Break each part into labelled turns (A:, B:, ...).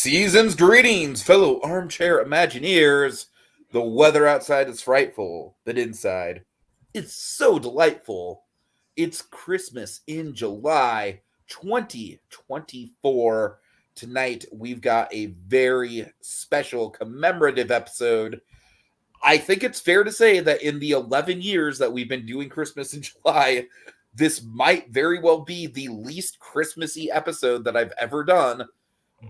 A: Season's greetings, fellow armchair Imagineers. The weather outside is frightful, but inside, it's so delightful. It's Christmas in July 2024. Tonight, we've got a very special commemorative episode. I think it's fair to say that in the 11 years that we've been doing Christmas in July, this might very well be the least Christmassy episode that I've ever done.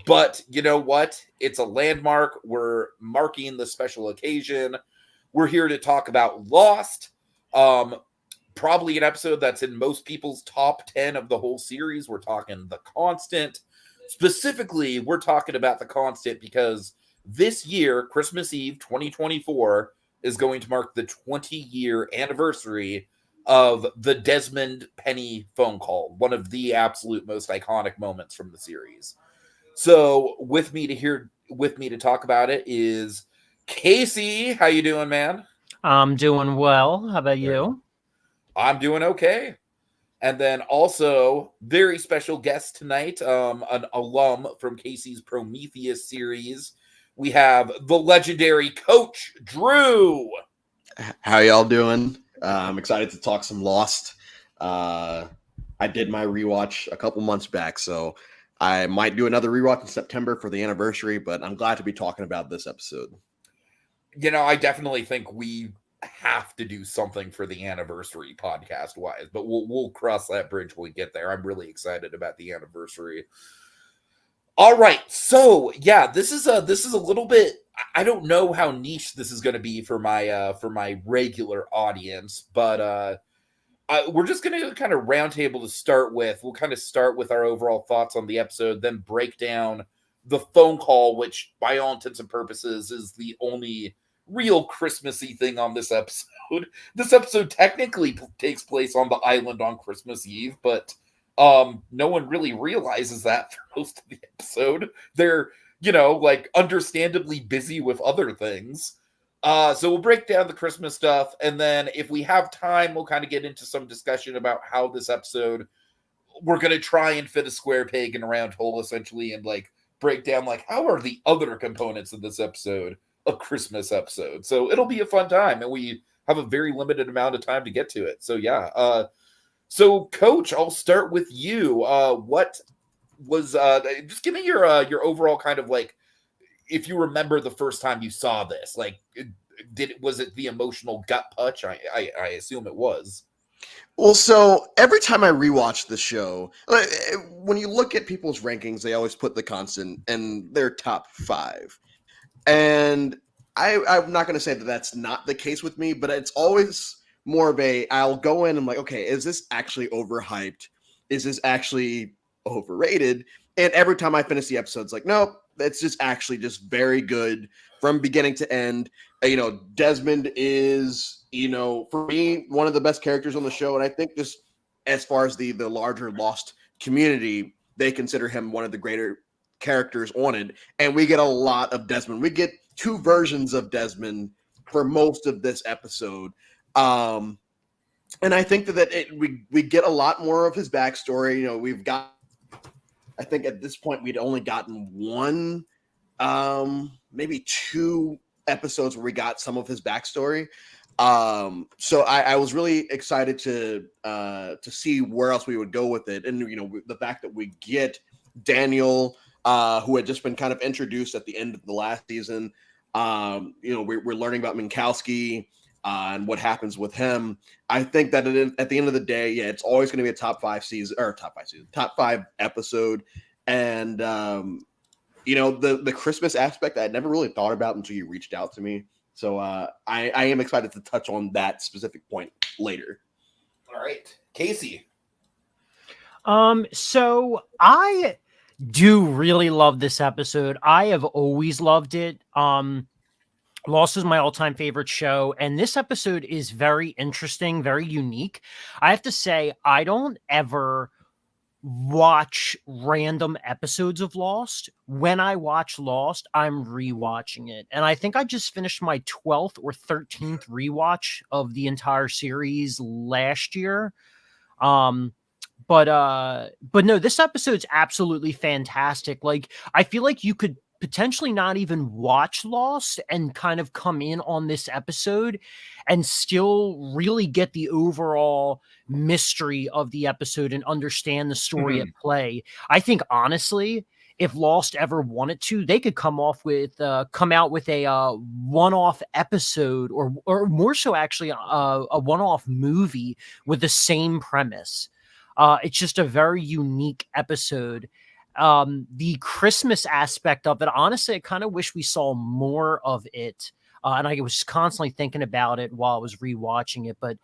A: But you know what? It's a landmark. We're marking the special occasion. We're here to talk about Lost. Probably an episode that's in most people's top 10 of the whole series. We're talking The Constant. Specifically, we're talking about The Constant because this year, Christmas Eve 2024, is going to mark the 20-year anniversary of the Desmond Penny phone call, one of the absolute most iconic moments from the series. So with me to talk about it is Casey. How you doing, man?
B: I'm doing well. How about you?
A: I'm doing okay. And then also very special guest tonight, an alum from Casey's Prometheus series. We have the legendary Coach Drew.
C: How y'all doing? I'm excited to talk some Lost. I did my rewatch a couple months back, so I might do another rewatch in September for the anniversary, but I'm glad to be talking about this episode.
A: You know, I definitely think we have to do something for the anniversary podcast wise, but we'll cross that bridge when we get there. I'm really excited about the anniversary. All right, so yeah, this is a little bit. I don't know how niche this is going to be for my regular audience, but we're just going to kind of roundtable to start with. We'll kind of start with our overall thoughts on the episode, then break down the phone call, which by all intents and purposes is the only real Christmassy thing on this episode. This episode technically takes place on the island on Christmas Eve, but no one really realizes that for most of the episode. They're, like understandably busy with other things. So we'll break down the Christmas stuff, and then if we have time, we'll kind of get into some discussion about how this episode, we're going to try and fit a square peg in a round hole, essentially, and like break down like how are the other components of this episode a Christmas episode. So it'll be a fun time, and we have a very limited amount of time to get to it. So yeah. So Coach, I'll start with you. What was just give me your overall kind of like, if you remember the first time you saw this, like, was it the emotional gut punch? I assume it was.
C: Well, so every time I rewatch the show, when you look at people's rankings, they always put The Constant in their top 5. And I'm not going to say that that's not the case with me, but it's always more of I'll go in and I'm like, okay, is this actually overhyped? Is this actually overrated? And every time I finish the episode, it's like, no, it's just actually just very good from beginning to end. Desmond is, for me, one of the best characters on the show. And I think just as far as the larger Lost community, they consider him one of the greater characters on it. And we get a lot of Desmond. We get 2 versions of Desmond for most of this episode. And I think that we get a lot more of his backstory. We've got, I think at this point we'd only gotten 1, maybe 2 episodes where we got some of his backstory. So I was really excited to see where else we would go with it. And, the fact that we get Daniel, who had just been kind of introduced at the end of the last season. We're learning about Minkowski and what happens with him. I think that at the end of the day, yeah, it's always going to be a top 5 episode. And, the Christmas aspect I never really thought about until you reached out to me. So I am excited to touch on that specific point later.
A: All right. Casey.
B: So I do really love this episode. I have always loved it. Lost is my all-time favorite show, and this episode is very interesting, very unique. I have to say, I don't ever watch random episodes of Lost. When I watch Lost, I'm rewatching it. And I think I just finished my 12th or 13th rewatch of the entire series last year. But no, this episode's absolutely fantastic. Like, I feel like you could potentially not even watch Lost and kind of come in on this episode and still really get the overall mystery of the episode and understand the story at play. I think honestly, if Lost ever wanted to, they could come out with a one-off episode or more so actually a one-off movie with the same premise. It's just a very unique episode. The Christmas aspect of it, honestly, I kind of wish we saw more of it. And I was constantly thinking about it while I was rewatching it, but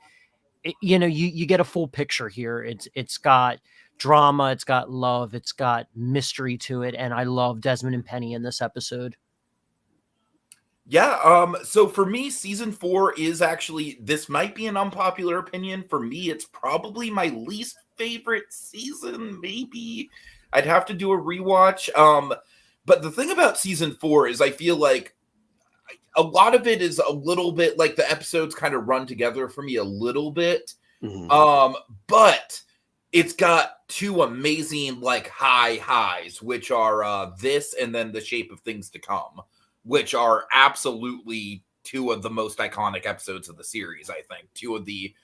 B: you get a full picture here. It's got drama, it's got love, it's got mystery to it, and I love Desmond and Penny in this episode.
A: Yeah, so for me, season 4 is actually, this might be an unpopular opinion. For me, it's probably my least favorite season, maybe. I'd have to do a rewatch. But the thing about season 4 is I feel like a lot of it is a little bit like the episodes kind of run together for me a little bit. But it's got two amazing like highs, which are this and then The Shape of Things to Come, which are absolutely two of the most iconic episodes of the series. I think two of the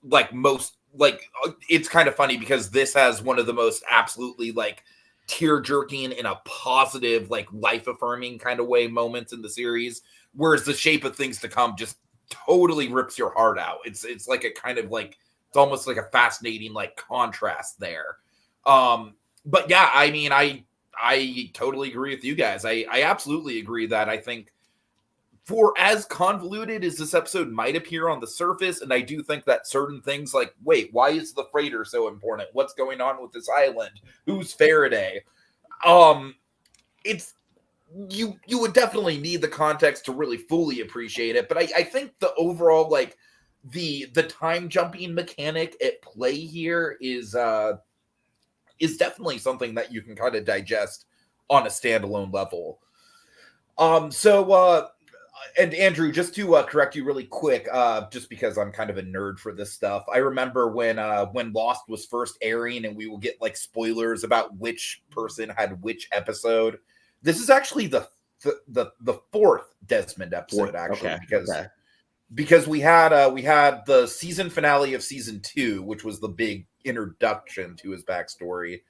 A: like most like, it's kind of funny because this has one of the most absolutely like tear jerking in a positive, like life affirming kind of way moments in the series. Whereas The Shape of Things to Come just totally rips your heart out. It's like a kind of like, it's almost like a fascinating like contrast there. But yeah, I mean, I totally agree with you guys. I absolutely agree that I think for as convoluted as this episode might appear on the surface, and I do think that certain things like, wait, why is the freighter so important? What's going on with this island? Who's Faraday? It's you would definitely need the context to really fully appreciate it. But I think the overall like the time jumping mechanic at play here is definitely something that you can kind of digest on a standalone level. And Andrew, just to correct you really quick, just because I'm kind of a nerd for this stuff, I remember when Lost was first airing, and we will get like spoilers about which person had which episode. This is actually the fourth Desmond episode, actually, because we had the season finale of season 2, which was the big introduction to his backstory.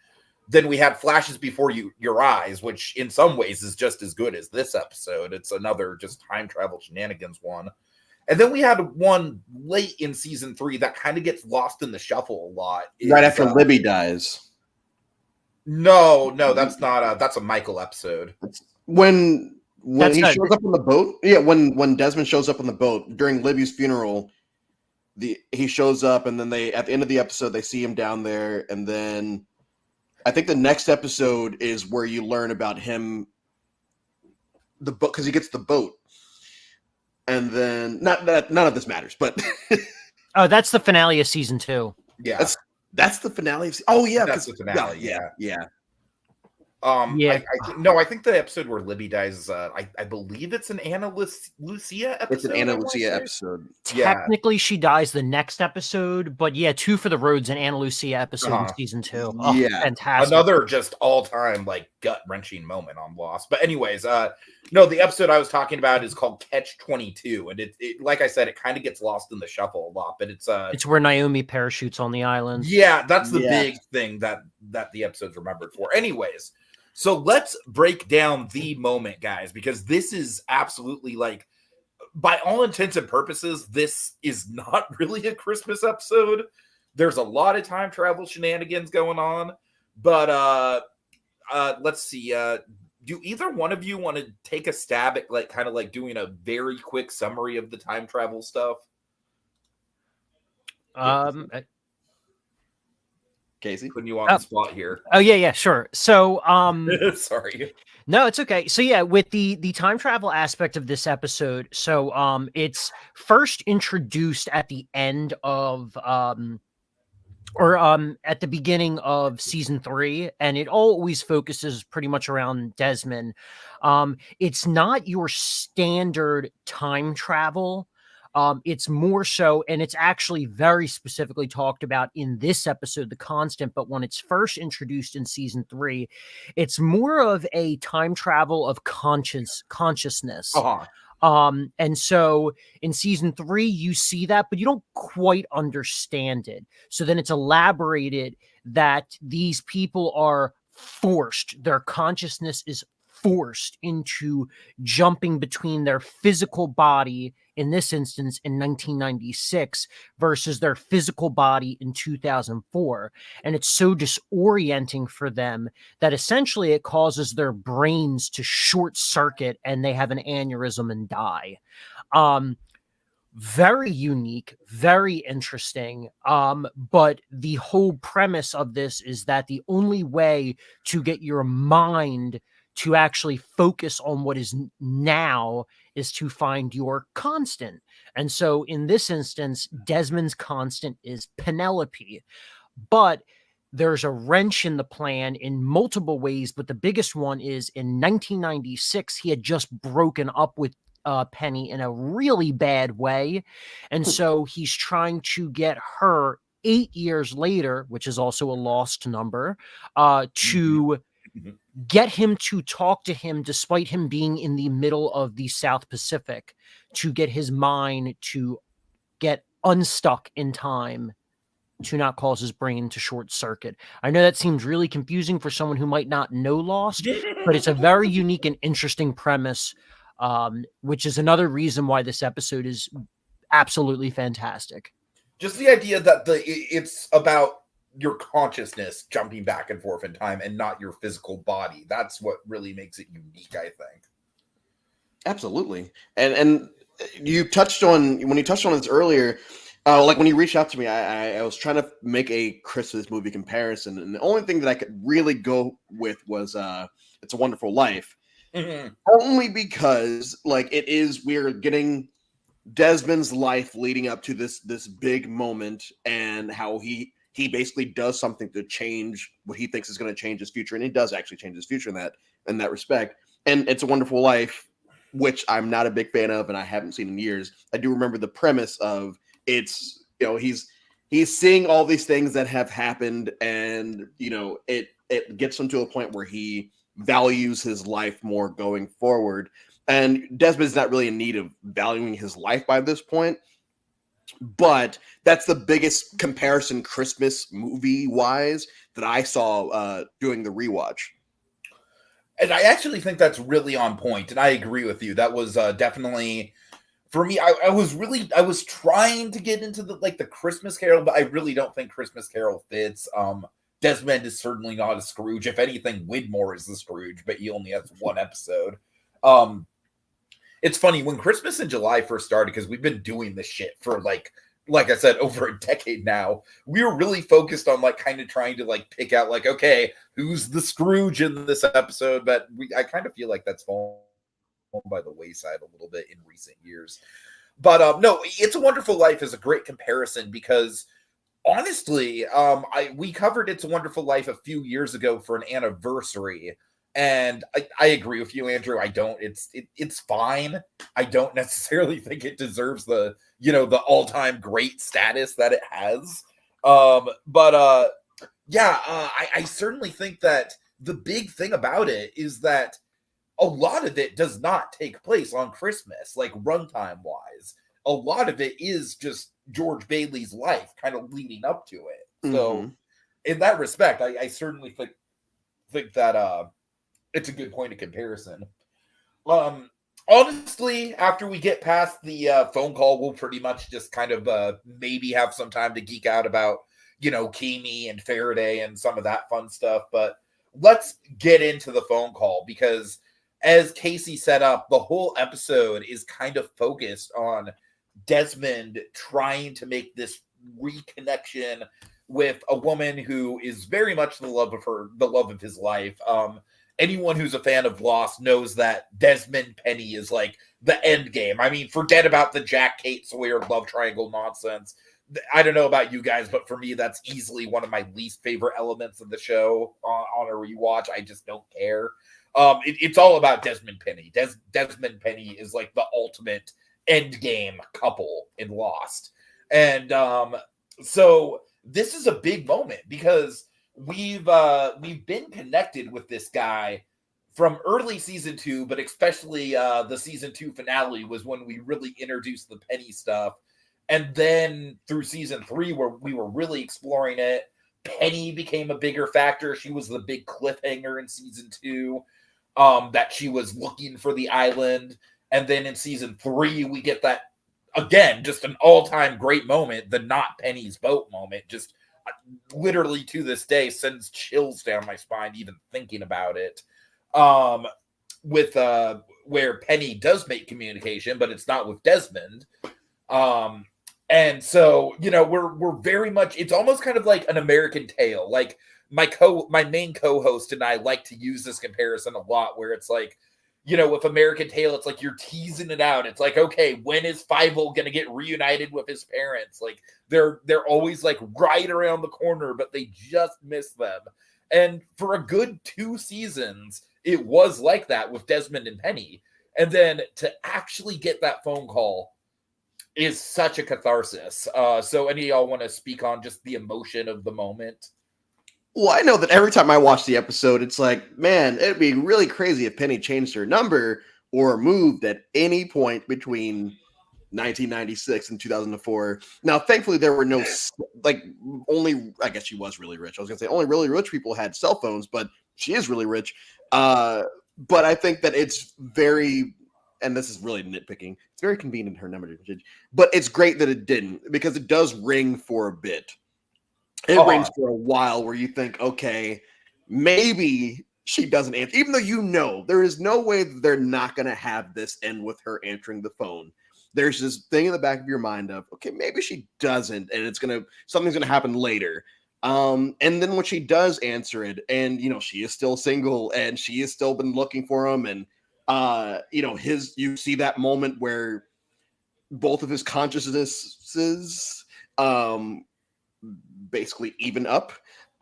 A: Then we had Flashes Before Your Eyes, which in some ways is just as good as this episode. It's another just time travel shenanigans one. And then we had one late in season 3 that kind of gets lost in the shuffle a lot.
C: Right after Libby dies.
A: No, that's not that's a Michael episode.
C: When he shows up on the boat. Yeah, when Desmond shows up on the boat during Libby's funeral, he shows up, and then at the end of the episode they see him down there, and then I think the next episode is where you learn about him, the boat, because he gets the boat, and then none of this matters, but
B: oh, that's the finale of season 2.
A: Yeah,
C: that's the finale. Oh yeah,
A: that's the finale.
C: Yeah.
A: I think the episode where Libby dies, I believe it's an Ana Lucia episode.
C: It's an Ana Lucia episode.
B: Technically, she dies the next episode, but yeah, Two for the Road's an Ana Lucia episode in season 2. Oh,
C: yeah,
B: fantastic!
A: Another just all-time like gut-wrenching moment on Lost. But anyways, no, the episode I was talking about is called Catch 22, and it like I said, it kind of gets lost in the shuffle a lot. But it's
B: where Naomi parachutes on the island.
A: Yeah, that's the big thing that the episode's remembered for. Anyways. So let's break down the moment, guys, because this is absolutely like, by all intents and purposes, this is not really a Christmas episode. There's a lot of time travel shenanigans going on, but let's see. Do either one of you want to take a stab at like kind of like doing a very quick summary of the time travel stuff?
C: Casey,
A: putting you on the spot here.
B: Oh yeah, sure. So
A: sorry.
B: No, it's okay. So yeah, with the time travel aspect of this episode, so it's first introduced at the end of at the beginning of season 3, and it always focuses pretty much around Desmond. It's not your standard time travel. It's more so, and it's actually very specifically talked about in this episode, The Constant, but when it's first introduced in season 3, it's more of a time travel of consciousness. And so in season 3, you see that, but you don't quite understand it. So then it's elaborated that these people are forced, their consciousness is forced into jumping between their physical body, in this instance in 1996, versus their physical body in 2004. And it's so disorienting for them that essentially it causes their brains to short circuit and they have an aneurysm and die. Very unique, very interesting. But the whole premise of this is that the only way to get your mind to actually focus on what is now is to find your constant. And so in this instance, Desmond's constant is Penelope. But there's a wrench in the plan in multiple ways, but the biggest one is in 1996, he had just broken up with Penny in a really bad way. And so he's trying to get her 8 years later, which is also a lost number, to get him to talk to him despite him being in the middle of the South Pacific, to get his mind to get unstuck in time, to not cause his brain to short circuit. I know that seems really confusing for someone who might not know Lost, but it's a very unique and interesting premise, which is another reason why this episode is absolutely fantastic.
A: Just the idea that it's about your consciousness jumping back and forth in time and not your physical body. That's what really makes it unique, I think.
C: Absolutely. And you touched on, when you touched on this earlier, like when you reached out to me, I was trying to make a Christmas movie comparison, and the only thing that I could really go with was It's a Wonderful Life. Only because like we're getting Desmond's life leading up to this big moment, and how he basically does something to change what he thinks is going to change his future, and he does actually change his future in that respect. And It's a Wonderful Life, which I'm not a big fan of, and I haven't seen in years. I do remember the premise of it's, he's seeing all these things that have happened, and it gets him to a point where he values his life more going forward. And Desmond's not really in need of valuing his life by this point. But that's the biggest comparison Christmas movie wise that I saw doing the rewatch.
A: And I actually think that's really on point. And I agree with you. That was definitely, for me, I was trying to get into the Christmas Carol, but I really don't think Christmas Carol fits. Desmond is certainly not a Scrooge. If anything, Widmore is the Scrooge, but he only has one episode. It's funny, when Christmas in July first started, because we've been doing this shit for like I said, over a decade now, we were really focused on kind of trying to pick out okay, who's the Scrooge in this episode? But I kind of feel like that's fallen by the wayside a little bit in recent years. But no, It's a Wonderful Life is a great comparison because honestly, we covered It's a Wonderful Life a few years ago for an anniversary. And I agree with you, Andrew. I don't. It's fine. I don't necessarily think it deserves the all-time great status that it has. I certainly think that the big thing about it is that a lot of it does not take place on Christmas, runtime wise. A lot of it is just George Bailey's life, kind of leading up to it. So, in that respect, I certainly think that. It's a good point of comparison. Honestly, after we get past the phone call, we'll pretty much just kind of maybe have some time to geek out about, Kimi and Faraday and some of that fun stuff. But let's get into the phone call because, as Casey set up, the whole episode is kind of focused on Desmond trying to make this reconnection with a woman who is very much the love of his life. Anyone who's a fan of Lost knows that Desmond Penny is the end game. I mean, forget about the Jack Kate Sawyer love triangle nonsense. I don't know about you guys, but for me, that's easily one of my least favorite elements of the show on a rewatch. I just don't care. It's all about Desmond Penny. Desmond Penny is the ultimate endgame couple in Lost. And so this is a big moment because we've been connected with this guy from early season 2, but especially the season 2 finale was when we really introduced the Penny stuff. And then through season 3, where we were really exploring it, Penny became a bigger factor. She was the big cliffhanger in season 2, that she was looking for the island. And then in season 3, we get that, again, just an all-time great moment, the not Penny's boat moment. Just literally to this day sends chills down my spine even thinking about it. With where Penny does make communication, but it's not with Desmond. And so, you know, we're very much, it's almost kind of like an American Tale. Like my main co-host and I like to use this comparison a lot, where it's like, you know, with American Tale, it's like you're teasing it out. It's like, okay, when is Fievel going to get reunited with his parents? Like they're always like right around the corner, but they just miss them. And for a good 2 seasons, it was like that with Desmond and Penny. And then to actually get that phone call is such a catharsis. So any of y'all want to speak on just the emotion of the moment?
C: Well, I know that every time I watch the episode, it's like, man, it'd be really crazy if Penny changed her number or moved at any point between 1996 and 2004. Now, thankfully, there were no, like, only, I guess she was really rich. I was going to say only really rich people had cell phones, but she is really rich. But I think that it's very, and this is really nitpicking, it's very convenient her number, but it's great that it didn't, because it does ring for a bit. It rings for a while where you think, okay, maybe she doesn't answer, even though you know there is no way that they're not going to have this end with her answering the phone. There's this thing in the back of your mind of, okay, maybe she doesn't, and something's gonna happen later. And then when she does answer it, and you know she is still single, and she has still been looking for him, and you know you see that moment where both of his consciousnesses basically even up.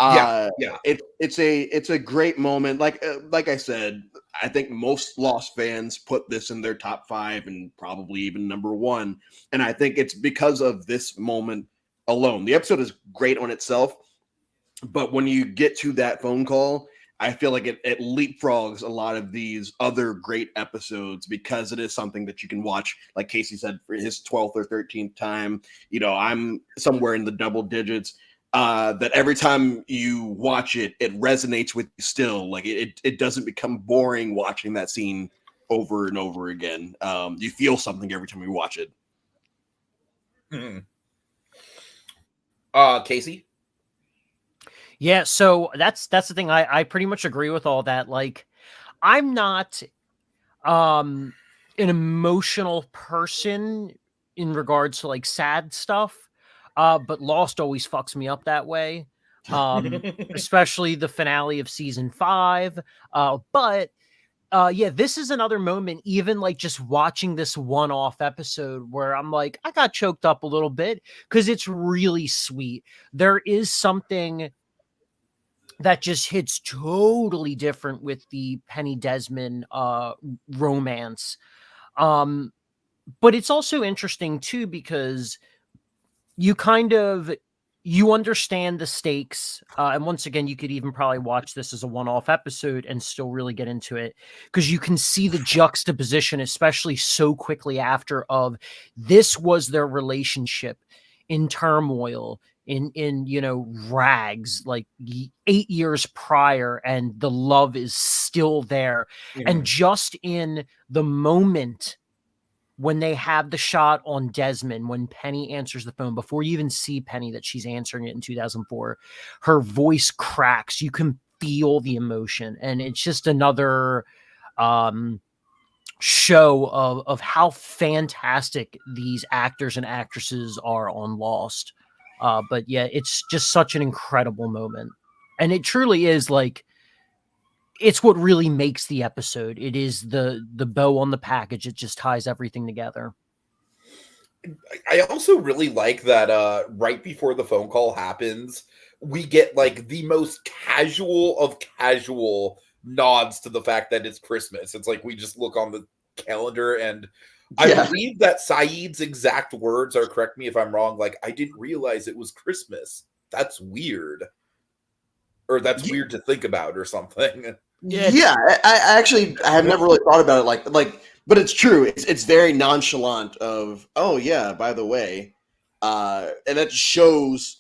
A: Yeah.
C: It's a great moment. Like I said, I think most Lost fans put this in their top 5 and probably even number 1. And I think it's because of this moment alone. The episode is great on itself, but when you get to that phone call, I feel like it leapfrogs a lot of these other great episodes, because it is something that you can watch, like Casey said, for his 12th or 13th time. You know, I'm somewhere in the double digits. That every time you watch it, it resonates with you still. Like it doesn't become boring watching that scene over and over again. You feel something every time you watch it.
A: Mm-hmm. Casey?
B: Yeah, so that's the thing. I pretty much agree with all that. Like, I'm not an emotional person in regards to like sad stuff. But Lost always fucks me up that way. Especially the finale of season 5. But yeah, this is another moment, even like just watching this one-off episode, where I'm like, I got choked up a little bit because it's really sweet. There is something that just hits totally different with the Penny Desmond romance. But it's also interesting too, because you understand the stakes. And once again, you could even probably watch this as a one-off episode and still really get into it, because you can see the juxtaposition, especially so quickly after, of this was their relationship in turmoil, in you know, rags, like 8 years prior, and the love is still there.
A: Mm-hmm.
B: And just in the moment when they have the shot on Desmond, when Penny answers the phone, before you even see Penny that she's answering it in 2004, her voice cracks. You can feel the emotion. And it's just another show of how fantastic these actors and actresses are on Lost. But yeah, it's just such an incredible moment. And it truly is like, it's what really makes the episode. It is the bow on the package. It just ties everything together.
A: I also really like that right before the phone call happens, we get like the most casual of casual nods to the fact that it's Christmas. It's like we just look on calendar, and I believe that Saeed's exact words are, correct me if I'm wrong, like, I didn't realize it was Christmas. That's weird. Or that's weird to think about or something.
C: Yeah, I have never really thought about it like, but it's true. It's very nonchalant of, oh yeah, by the way, and that shows,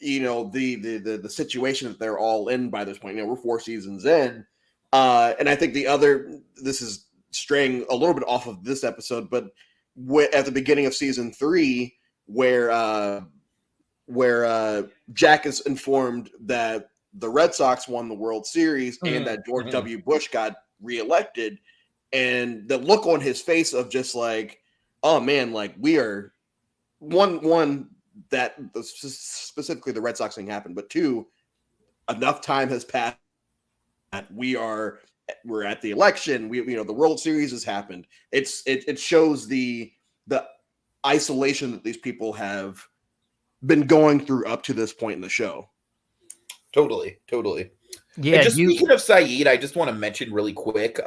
C: the situation that they're all in by this point. We're 4 seasons in, and I think this is straying a little bit off of this episode, but at the beginning of season 3, where Jack is informed that the Red Sox won the World Series and that George W. Bush got reelected, and the look on his face of just like, oh man, like we are one that specifically the Red Sox thing happened, but 2, enough time has passed. We're at the election. The World Series has happened. It shows the isolation that these people have been going through up to this point in the show.
A: Totally.
B: Yeah.
A: And just speaking of Saeed, I just want to mention really quick.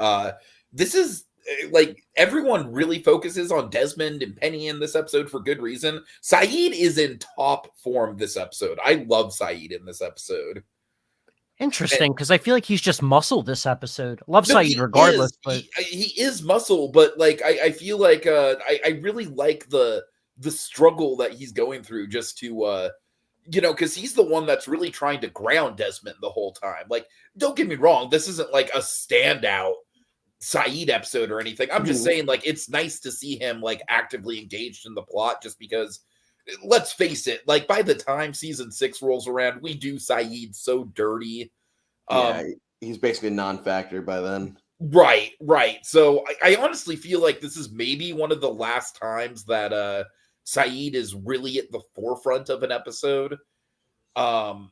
A: This is like everyone really focuses on Desmond and Penny in this episode for good reason. Saeed is in top form this episode. I love Saeed in this epised.
B: Interesting, because I feel like he's just muscle this episode. Love Saeed regardless, but
A: he is muscle, but like I feel like I really like the struggle that he's going through just to because he's the one that's really trying to ground Desmond the whole time. Like, don't get me wrong, this isn't like a standout Saeed episode or anything. I'm just saying, like, it's nice to see him like actively engaged in the plot, just because, let's face it, like by the time season 6 rolls around, we do Saeed so dirty.
C: He's basically a non-factor by then.
A: Right. So I honestly feel like this is maybe one of the last times that Saeed is really at the forefront of an episode. Well,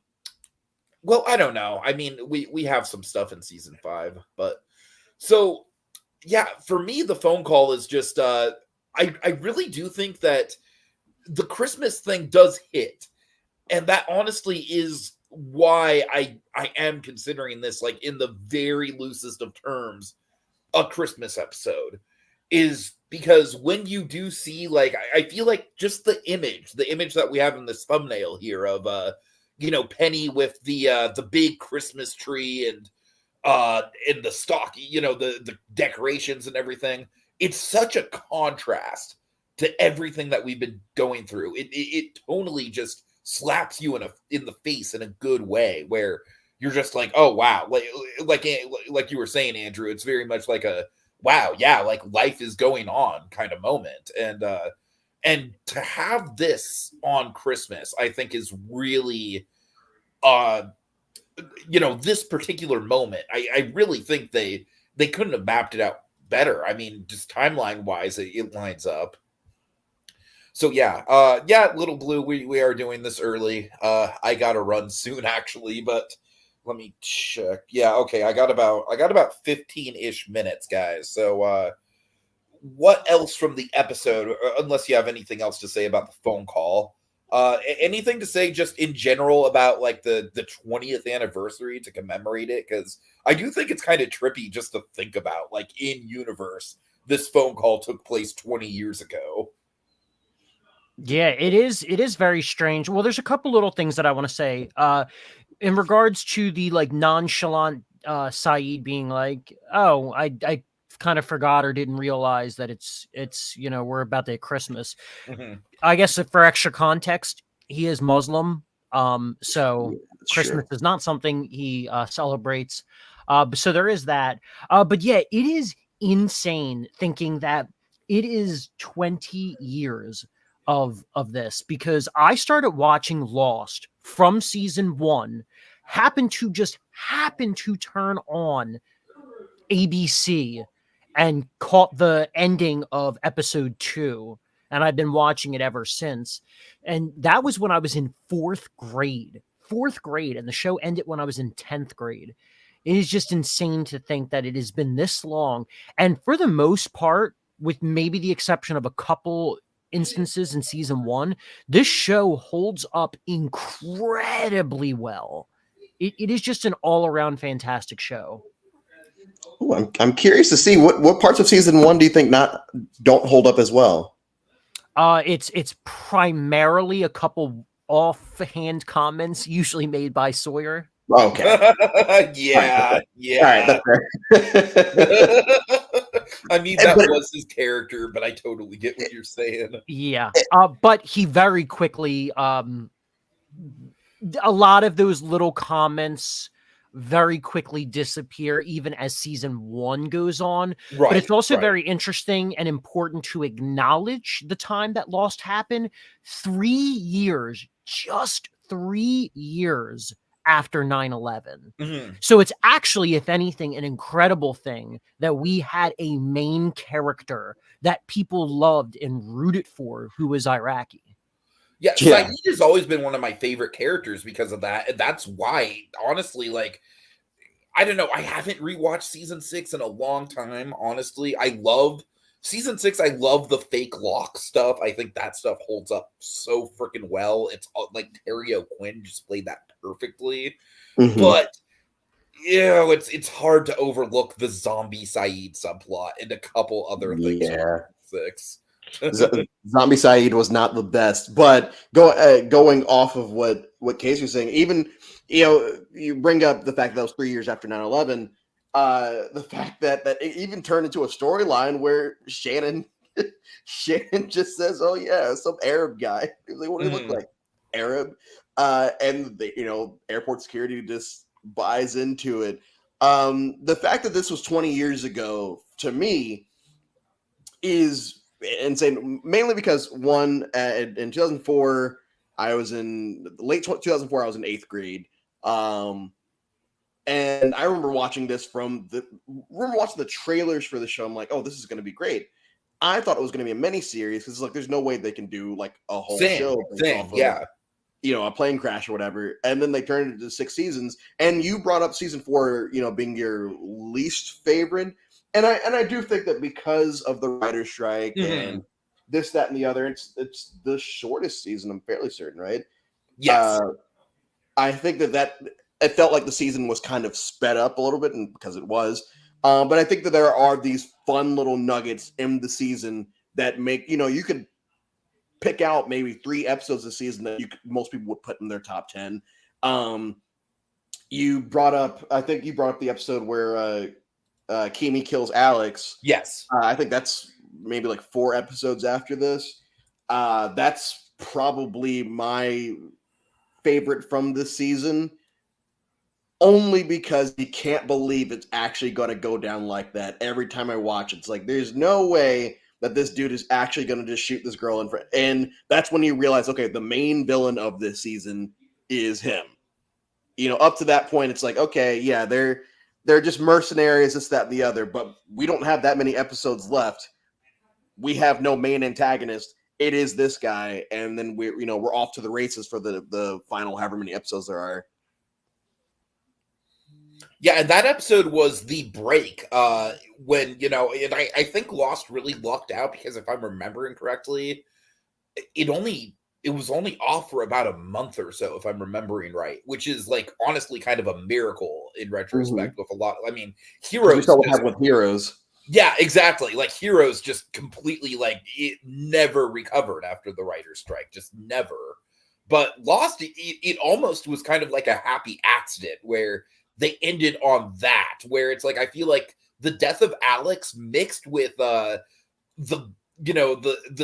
A: I don't know. I mean, we have some stuff in season 5, but so yeah, for me, the phone call is just I really do think that the Christmas thing does hit, and that honestly is why I am considering this, like, in the very loosest of terms, a Christmas episode, is because when you do see, like, I feel like just the image that we have in this thumbnail here of Penny with the big Christmas tree and in the stock, the decorations and everything, it's such a contrast to everything that we've been going through. It totally just slaps you in the face in a good way, where you're just like, oh wow, like you were saying, Andrew, it's very much like a wow, yeah, like life is going on kind of moment. And to have this on Christmas, I think is really this particular moment, I really think they couldn't have mapped it out better. I mean, just timeline wise, it lines up. So yeah, Little Blue, we are doing this early. I gotta run soon actually, but let me check. Yeah, okay, I got about 15-ish minutes, guys. So what else from the episode, unless you have anything else to say about the phone call? Anything to say just in general about like the 20th anniversary to commemorate it? Because I do think it's kind of trippy just to think about, like, in universe, this phone call took place 20 years ago.
B: Yeah, it is very strange. Well, there's a couple little things that I want to say. In regards to the like nonchalant Saeed being like, oh, I kind of forgot or didn't realize that it's we're about to hit Christmas.
A: Mm-hmm.
B: I guess for extra context, he is Muslim. So Christmas is not something he celebrates. So there is that. But yeah, it is insane thinking that it is 20 years of this, because I started watching Lost from season 1, happened to turn on ABC and caught the ending of episode 2, and I've been watching it ever since. And that was when I was in 4th grade, and the show ended when I was in 10th grade. It is just insane to think that it has been this long. And for the most part, with maybe the exception of a couple instances in season 1, this show holds up incredibly well. It is just an all-around fantastic show.
C: Ooh, I'm curious to see what parts of season 1 do you think don't hold up as well?
B: It's primarily a couple offhand comments, usually made by Sawyer.
C: Okay.
A: Yeah,
C: All right, that's fair.
A: I mean,
C: And-
A: that
C: but-
A: was his character, but I totally get what you're saying.
B: Yeah. But he very quickly, a lot of those little comments very quickly disappear even as season 1 goes on. But it's also very interesting and important to acknowledge the time that Lost happened. 3 years, just 3 years after 9/11.
A: Mhm.
B: So it's actually, if anything, an incredible thing that we had a main character that people loved and rooted for who was Iraqi.
A: Yeah,
C: Yeah.
A: Saeed has always been one of my favorite characters because of that. And that's why, honestly, like, I don't know. I haven't rewatched season 6 in a long time, honestly. I love season 6. I love the fake lock stuff. I think that stuff holds up so freaking well. It's like Terry O'Quinn just played that perfectly.
C: Mhm.
A: But it's hard to overlook the zombie Saeed subplot and a couple other things.
C: Yeah.
A: From 6.
C: Zombie Saeed was not the best, but going off of what Casey was saying, even you bring up the fact that was 3 years after 9/11, the fact that it even turned into a storyline where Shannon just says, "Oh yeah, some Arab guy." He's like, "What do he look like? Arab?" And the airport security just buys into it. The fact that this was 20 years ago to me is insane, mainly because one, in 2004 I was in late 2004 I was in 8th grade, and I remember watching this watching the trailers for the show. I'm like, oh, this is going to be great. I thought it was going to be a mini series because it's like there's no way they can do like a whole show off of, a plane crash or whatever. And then they turned it into 6 seasons. And you brought up season 4, being your least favorite. And I do think that because of the writer's strike and this, that, and the other, it's the shortest season. I'm fairly certain, right?
A: Yes.
C: I think that it felt like the season was kind of sped up a little bit, and because it was. But I think that there are these fun little nuggets in the season that make you could pick out maybe 3 episodes a season that most people would put in their top 10. You brought up the episode where Kimi kills Alex.
A: Yes.
C: I think that's maybe like 4 episodes after this. That's probably my favorite from this season, only because you can't believe it's actually going to go down like that. Every time I watch it, it's like there's no way that this dude is actually going to just shoot this girl in front. And that's when you realize, okay, the main villain of this season is him. Up to that point, it's like, okay, yeah, they're just mercenaries, this, that, and the other, but we don't have that many episodes left. We have no main antagonist. It is this guy, and then we're off to the races for the final however many episodes there are.
A: Yeah, and that episode was the break when, and I think Lost really lucked out because if I'm remembering correctly, it was only off for about a month or so, if I'm remembering right, which is like honestly kind of a miracle in retrospect with a lot. I mean, Heroes.
C: We saw what happened with Heroes.
A: Yeah, exactly. Like Heroes just completely it never recovered after the writer's strike, just never. But Lost, it almost was kind of like a happy accident where they ended on that, where it's like I feel like the death of Alex mixed with the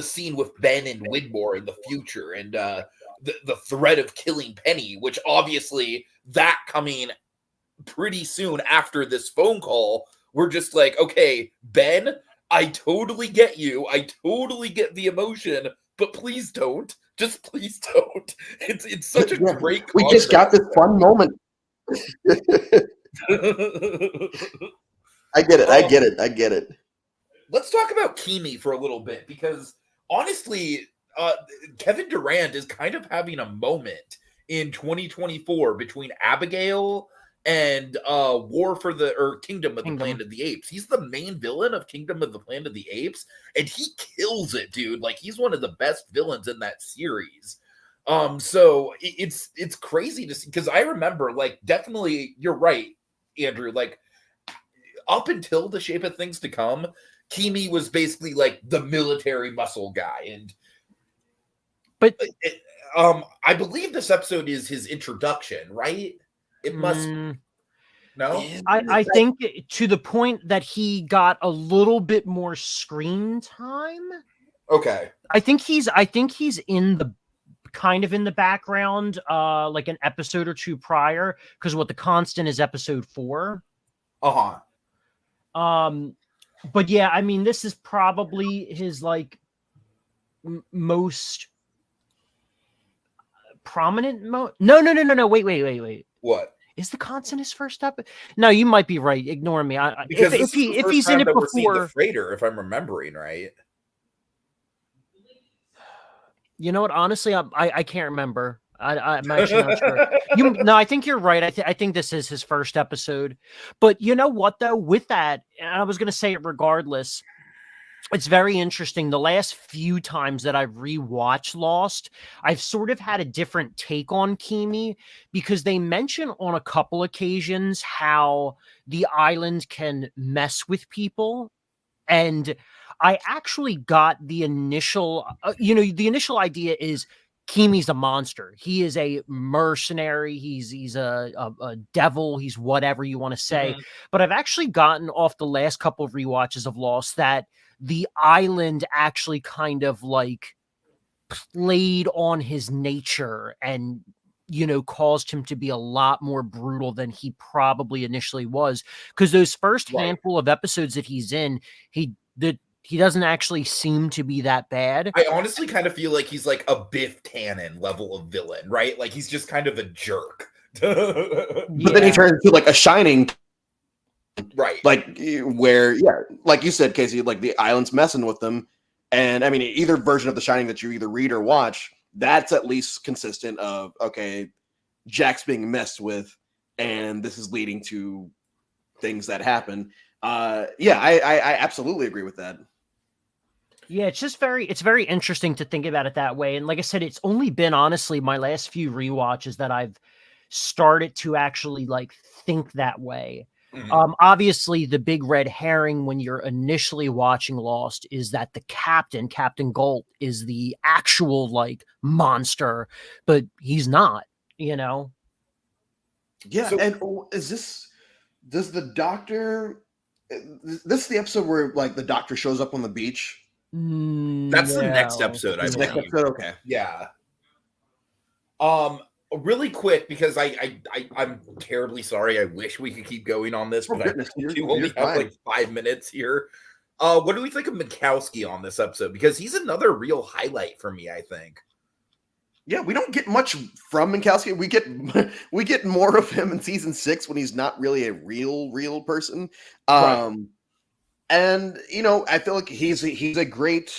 A: scene with Ben and Widmore in the future and the threat of killing Penny, which obviously that coming pretty soon after this phone call, we're just like, okay, Ben, I totally get you. I totally get the emotion, but please don't. Just please don't. It's such a great concept.
C: We just got this fun moment. I get it.
A: Let's talk about Kimi for a little bit because honestly, Kevin Durand is kind of having a moment in 2024 between Abigail and Kingdom of the Planet of the Apes. He's the main villain of Kingdom of the Planet of the Apes, and he kills it, dude. Like he's one of the best villains in that series. So it's crazy to see because I remember, like, definitely you're right, Andrew. Like up until The Shape of Things to Come, Kimi was basically like the military muscle guy. And I believe this episode is his introduction, right? It must. No,
B: I think to the point that he got a little bit more screen time.
A: Okay.
B: I think he's in the kind of in the background, like an episode or two prior, because what the constant is episode 4. But yeah, I mean, this is probably his like most prominent. No. Wait.
A: What?
B: Is the constant his first episode? No, you might be right. Ignore me.
A: Because
B: if he's in it before,
A: we're seeing the freighter, if I'm remembering right.
B: You know what? Honestly, I can't remember. I'm actually not sure. No, I think you're right. I think this is his first episode. But you know what, though? With that, and I was going to say it regardless, it's very interesting. The last few times that I've rewatched Lost, I've sort of had a different take on Kimi, because they mention on a couple occasions how the island can mess with people. And I actually got the initial, the initial idea is Kimi's a monster. He is a mercenary. He's a devil. He's whatever you want to say. Mm-hmm. But I've actually gotten off the last couple of rewatches of Lost that the island actually kind of like played on his nature and, caused him to be a lot more brutal than he probably initially was. Because those first handful of episodes that he's in, he doesn't actually seem to be that bad.
A: I honestly kind of feel like he's like a Biff Tannen level of villain, right? Like he's just kind of a jerk.
C: But then he turns into like a Shining,
A: right?
C: Like where, like you said, Casey, like the island's messing with them. And I mean, either version of The Shining that you either read or watch, that's at least consistent of, okay, Jack's being messed with, and this is leading to things that happen. I absolutely agree with that.
B: Yeah, it's very interesting to think about it that way. And like I said, it's only been honestly my last few rewatches that I've started to actually like think that way. Mm-hmm. Obviously the big red herring when you're initially watching Lost is that the Captain Galt, is the actual like monster, but he's not, Yeah.
C: So, and does the doctor, this is the episode where like the doctor shows up on the beach?
A: That's the next episode, I believe.
C: Next episode, okay.
A: Yeah. Really quick, because I'm terribly sorry. I wish we could keep going on this, but I do only have like 5 minutes here. What do we think of Mikowski on this episode? Because he's another real highlight for me, I think.
C: Yeah, we don't get much from Mikowski. We get more of him in season 6 when he's not really a real person. Right. And I feel like he's a great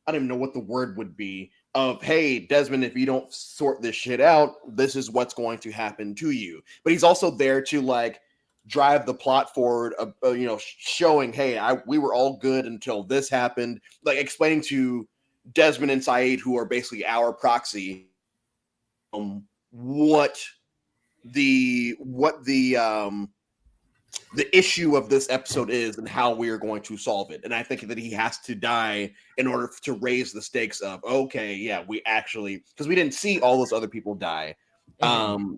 C: I don't even know what the word would be of, hey, Desmond, if you don't sort this shit out, this is what's going to happen to you. But he's also there to like drive the plot forward, showing, hey, we were all good until this happened, like explaining to Desmond and Saeed, who are basically our proxy, what the issue of this episode is and how we are going to solve it. And I think that he has to die in order to raise the stakes of, okay, yeah, we actually, because we didn't see all those other people die. Mm-hmm.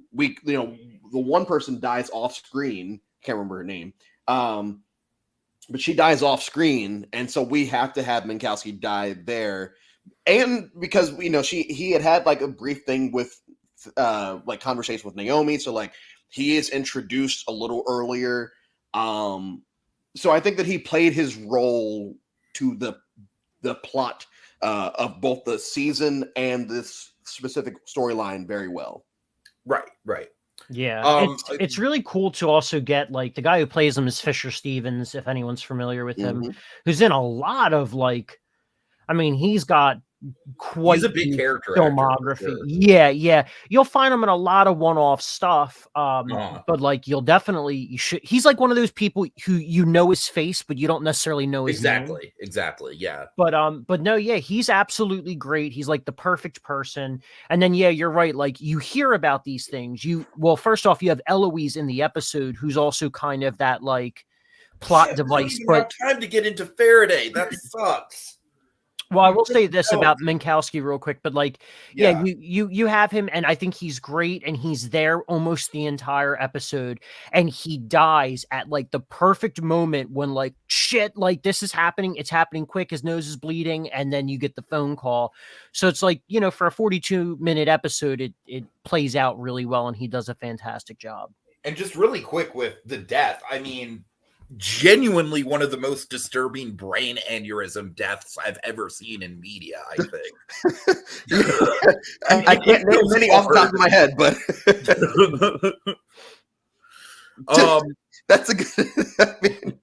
C: The one person dies off screen. Can't remember her name. But she dies off screen. And so we have to have Minkowski die there. And because, he had like a brief thing with like conversation with Naomi. So like he is introduced a little earlier. So I think that he played his role to the plot of both the season and this specific storyline very well.
A: Right.
B: Yeah, it's really cool to also get like the guy who plays him is Fisher Stevens, if anyone's familiar with him, who's in a lot of like, I mean, he's got quite
A: He's a big
B: the
A: character actor, for
B: filmography.
A: sure.
B: Yeah. You'll find him in a lot of one-off stuff.
A: Uh-huh.
B: But like you should. He's like one of those people who his face, but you don't necessarily know his name.
A: Exactly. Yeah.
B: But no, yeah, he's absolutely great. He's like the perfect person. And then yeah, you're right. Like you hear about these things. First off, you have Eloise in the episode, who's also kind of that like plot device.
A: We don't even have time to get into Faraday. That sucks.
B: Well, I will say this about Minkowski real quick, but like,
A: Yeah.
B: you have him, and I think he's great, and he's there almost the entire episode, and he dies at like the perfect moment when like shit, like this is happening, it's happening quick, his nose is bleeding, and then you get the phone call. So it's like, for a 42-minute episode, it plays out really well, and he does a fantastic job.
A: And just really quick with the death, I mean, genuinely one of the most disturbing brain aneurysm deaths I've ever seen in media, I think.
C: I can't name many off the top of my head, but that's a good.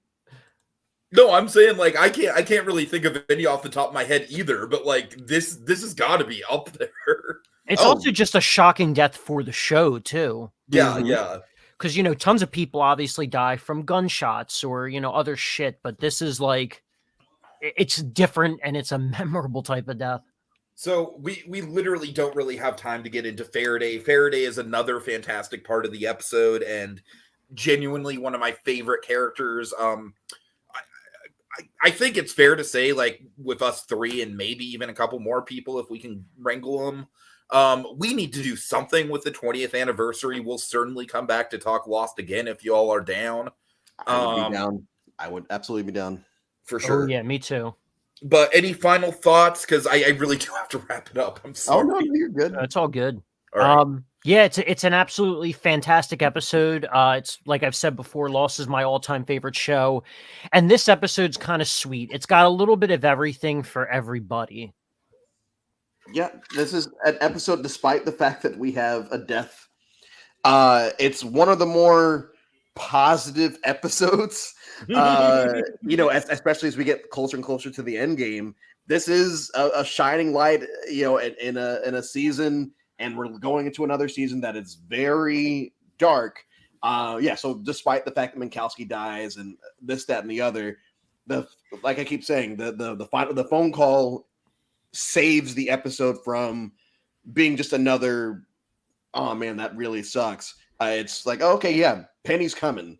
A: No, I'm saying like I can't really think of any off the top of my head either, but like this has got to be up there.
B: It's also just a shocking death for the show too.
A: Yeah.
B: Because, tons of people obviously die from gunshots or, other shit. But this is like, it's different and it's a memorable type of death.
A: So we literally don't really have time to get into Faraday. Faraday is another fantastic part of the episode and genuinely one of my favorite characters. I think it's fair to say, like, with us three and maybe even a couple more people, if we can wrangle them, we need to do something with the 20th anniversary. We'll certainly come back to talk Lost again if you all are down.
C: I would be down. I would absolutely be down.
A: For sure.
B: Oh, yeah, me too.
A: But any final thoughts? Because I really do have to wrap it up. I'm sorry.
C: Oh, no, you're good.
B: It's all good.
A: All right.
B: Yeah, it's an absolutely fantastic episode. It's like I've said before, Lost is my all-time favorite show. And this episode's kind of sweet. It's got a little bit of everything for everybody.
C: Yeah, this is an episode, despite the fact that we have a death. It's one of the more positive episodes, especially as we get closer and closer to the end game. This is a shining light, in a season, and we're going into another season that is very dark. So despite the fact that Minkowski dies and this, that, and the other, like I keep saying, the phone call saves the episode from being just another, oh man, that really sucks. It's like, okay, yeah, Penny's coming.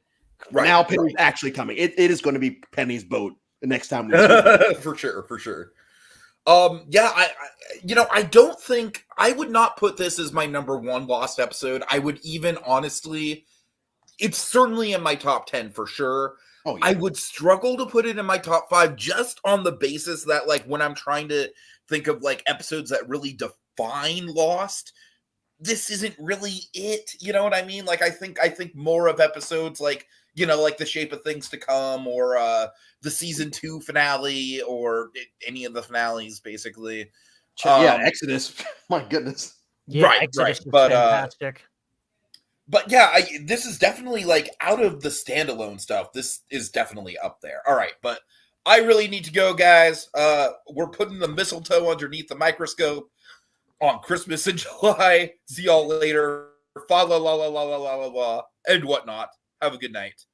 C: Right, now Penny's actually coming. It is going to be Penny's boat the next time we see it.
A: For sure. I don't think I would not put this as my number one Lost episode. I would even honestly, it's certainly in my top 10 for sure. Oh, yeah. I would struggle to put it in my top 5 just on the basis that, like, when I'm trying to think of like episodes that really define Lost, this isn't really it. You know what I mean? Like, I think more of episodes like, like The Shape of Things to Come or the season 2 finale or any of the finales, basically.
C: Exodus. My goodness.
B: Yeah, Exodus is fantastic.
A: But yeah, this is definitely, like, out of the standalone stuff, this is definitely up there. All right, but I really need to go, guys. We're putting the mistletoe underneath the microscope on Christmas in July. See y'all later. Fa la la la la la la la la and whatnot. Have a good night.